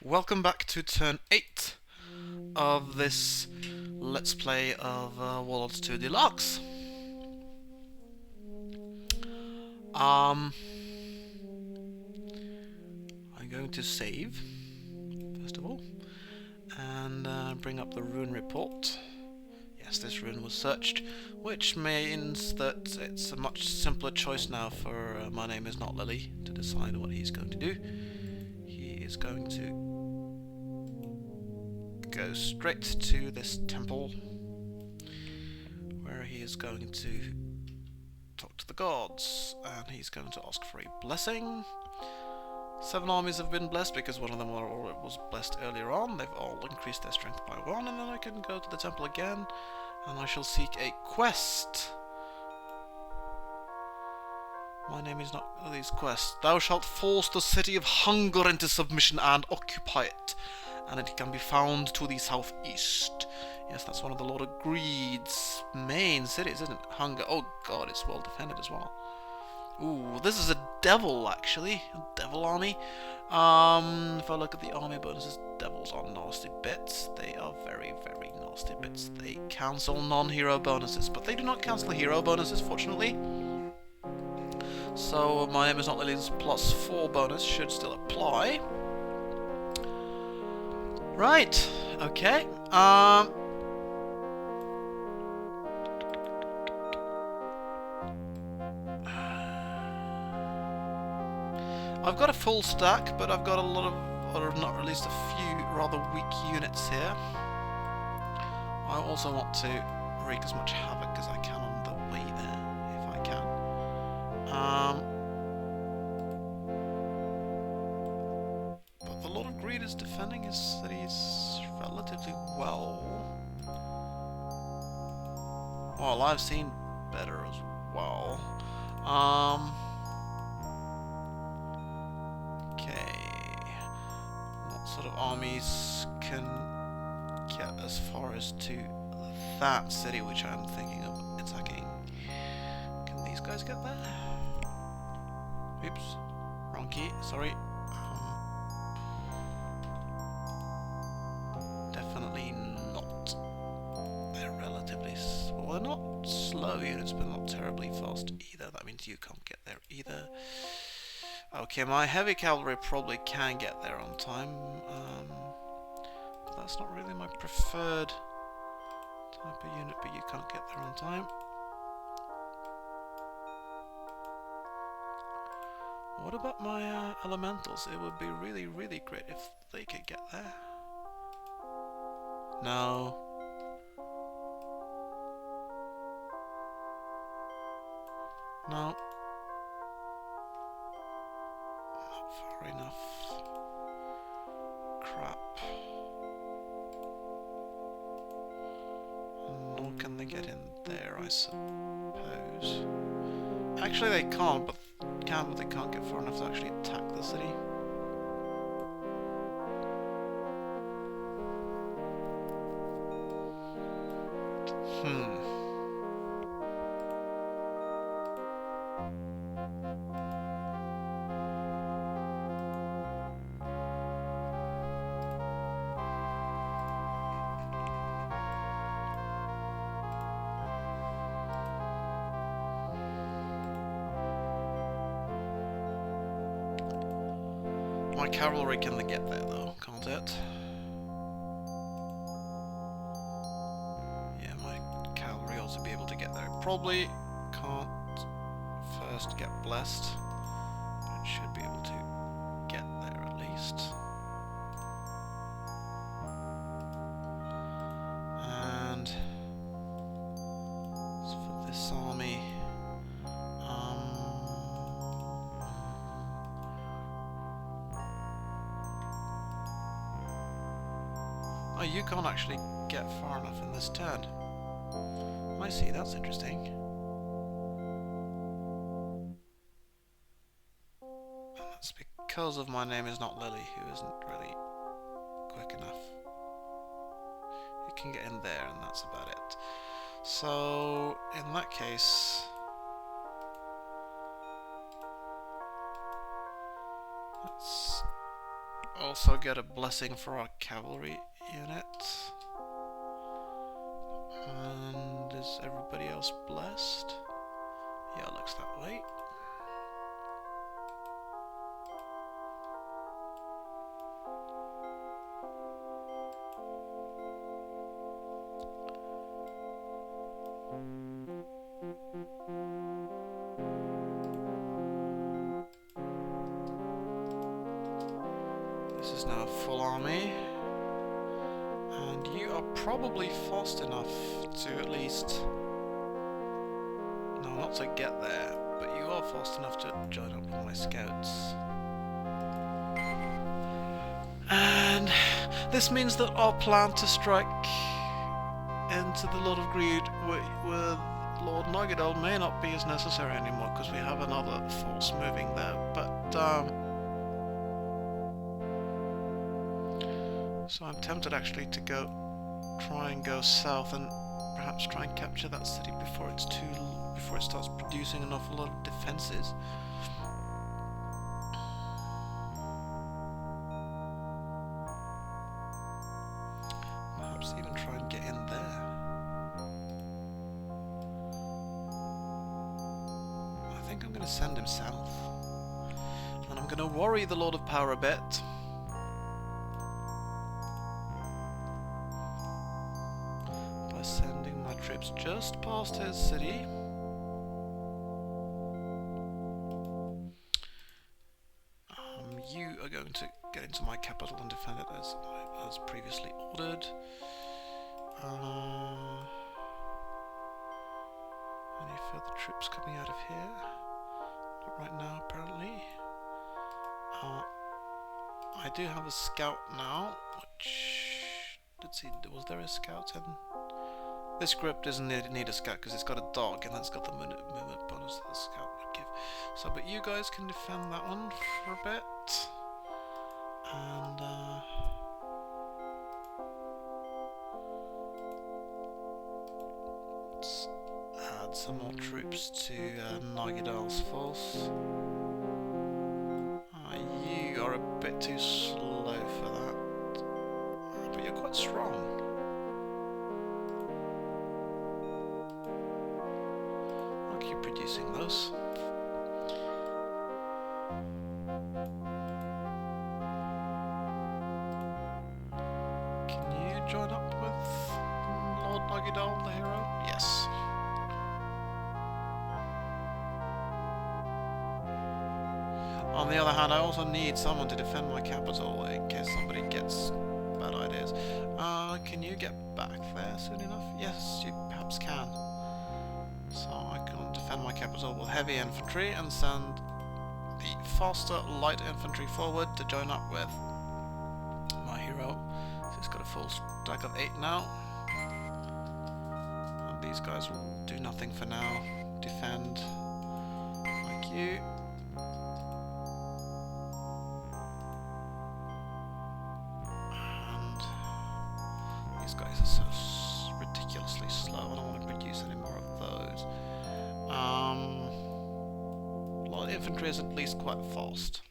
welcome back to turn 8 of this Let's Play of Warlords II Deluxe. I'm going to save, first of all, and bring up the rune report. Yes, this rune was searched, which means that it's a much simpler choice now for My Name Is Not Lily to decide what he's going to do. He is going to go straight to this temple where he is going to talk to the gods, and he's going to ask for a blessing. 7 armies have been blessed because one of them was blessed earlier on. They've all increased their strength by 1, and then I can go to the temple again and I shall seek a quest. My Name Is Not Lily's quest. Thou shalt force the city of hunger into submission and occupy it, and it can be found to the southeast. Yes, that's one of the Lord of Greed's main cities, isn't it? Hunger. Oh god, it's well defended as well. Ooh, this is a devil, actually. A devil army. If I look at the army bonuses, devils are nasty bits. They are very, very nasty bits. They cancel non-hero bonuses, but they do not cancel hero bonuses, fortunately. So, My Name Is Not Lily's +4 bonus should still apply. Right, okay. I've got a full stack, but I've got a lot of, or not at least a few rather weak units here. I also want to wreak as much havoc as I can on the way there, if I can. But the Lord of Greed is defending his cities relatively well. Well, I've seen better as well. What sort of armies can get as far as to that city, which I'm thinking of attacking? Can these guys get there? Oops, wrong key, sorry. Definitely not. They're relatively well, they're not slow units, but not terribly fast either. That means you can't get there either. Okay, my heavy cavalry probably can get there on time, but that's not really my preferred type of unit, but you can't get there on time. What about my elementals? It would be really, really great if they could get there. No. No. Far enough. Crap. Nor can they get in there, I suppose. Actually, they can't, but they can't get far enough to actually attack the city. My cavalry can get there though, can't it? Yeah, my cavalry ought to be able to get there. Probably can't first get blessed, but it should be able to get there at least. And as for this army, oh, you can't actually get far enough in this turn. I see, that's interesting. And that's because of My Name Is Not Lily, who isn't really quick enough. You can get in there, and that's about it. So, in that case, let's also get a blessing for our cavalry unit. And is everybody else blessed? Yeah, it looks that way. This is now a full army. And you are probably fast enough to at least... No, not to get there, but you are fast enough to join up with my scouts. And this means that our plan to strike into the Lord of Greed with Lord Nagidal may not be as necessary anymore, because we have another force moving there, but so I'm tempted actually to try and go south and perhaps try and capture that city before it starts producing an awful lot of defenses. Perhaps even try and get in there. I think I'm going to send him south, and I'm going to worry the Lord of Power a bit. Sending my troops just past his city. You are going to get into my capital and defend it as previously ordered. Any further troops coming out of here? Not right now, apparently. I do have a scout now, which... Let's see, was there a scout in... This group doesn't need a scout because it's got a dog and that's got the movement bonus that the scout would give. So, but you guys can defend that one for a bit. And, let's add some more troops to Nagidal's force. You are a bit too slow for that. But you're quite strong. Keep producing those. Can you join up with Lord Nagidal, the hero? Yes. On the other hand, I also need someone to defend my capital in case somebody gets bad ideas. Can you get back there soon enough? Yes, you perhaps can. So I can defend my capital with heavy infantry and send the faster light infantry forward to join up with my hero. So he's got a full stack of 8 now. And these guys will do nothing for now. Defend like you. And these guys are so ridiculously slow. I don't want to produce any more of those. Light infantry is at least quite fast.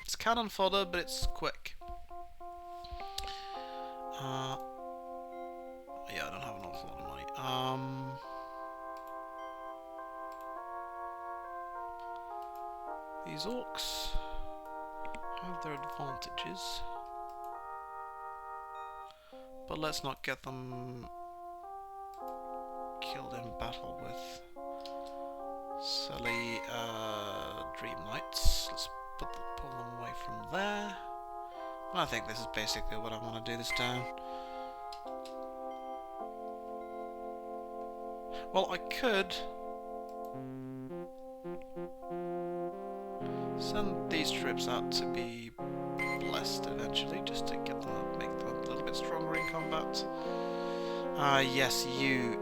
It's cannon fodder, but it's quick. Yeah, I don't have an awful lot of money. These orcs have their advantages, but let's not get them killed in battle with silly Dream Knights. Let's pull them away from there. And I think this is basically what I want to do this turn. Well, I could send these troops out to be blessed eventually, just to get them, make them a little bit stronger in combat. Yes, you.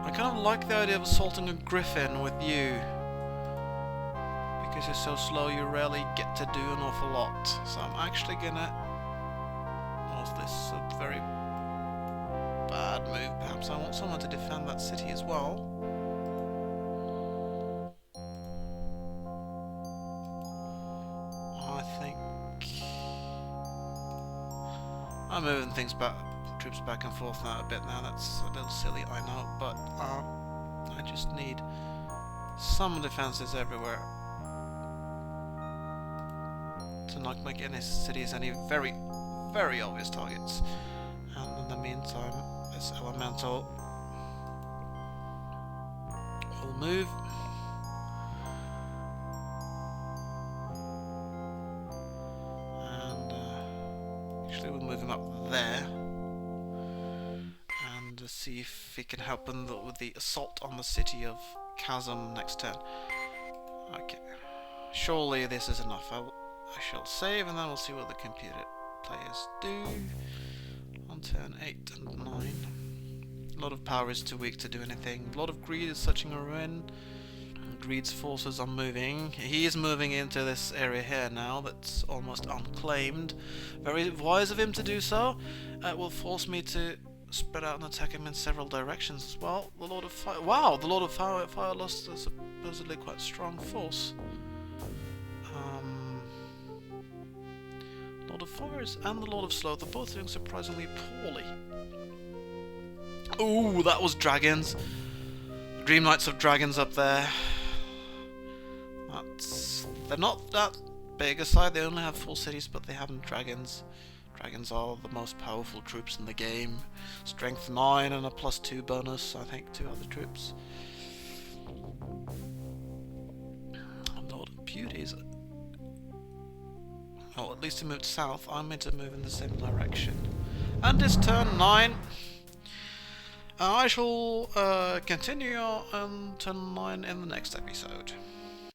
I kind of like the idea of assaulting a griffin with you. Because you're so slow, you rarely get to do an awful lot. So I'm actually gonna... What's this? A very bad move. Perhaps I want someone to defend that city as well. I think I'm moving things back, troops back and forth now a bit now. That's a little silly, I know, but I just need some defenses everywhere to not make any cities any very, very obvious targets. And in the meantime, this elemental will move. And actually we'll move him up there. And see if he can help him with the assault on the city of Chasm next turn. Okay. Surely this is enough. I shall save and then we'll see what the computer players do on turn 8 and 9. A lot of power is too weak to do anything. A lot of greed is searching a ruin. Greed's forces are moving. He is moving into this area here now that's almost unclaimed. Very wise of him to do so. It will force me to spread out and attack him in several directions as well. The Lord of Fire. Wow, the Lord of Fire lost a supposedly quite strong force. Lord of Fires and the Lord of Sloth are both doing surprisingly poorly. Ooh, that was dragons. Dream Knights of Dragons up there. They're not that big a side. They only have 4 cities, but they have dragons. Dragons are the most powerful troops in the game. Strength 9 and a +2 bonus, I think, to other troops. Lord of Beauties. Oh, at least he moved south. I'm meant to move in the same direction. And it's turn 9. I shall continue on turn 9 in the next episode.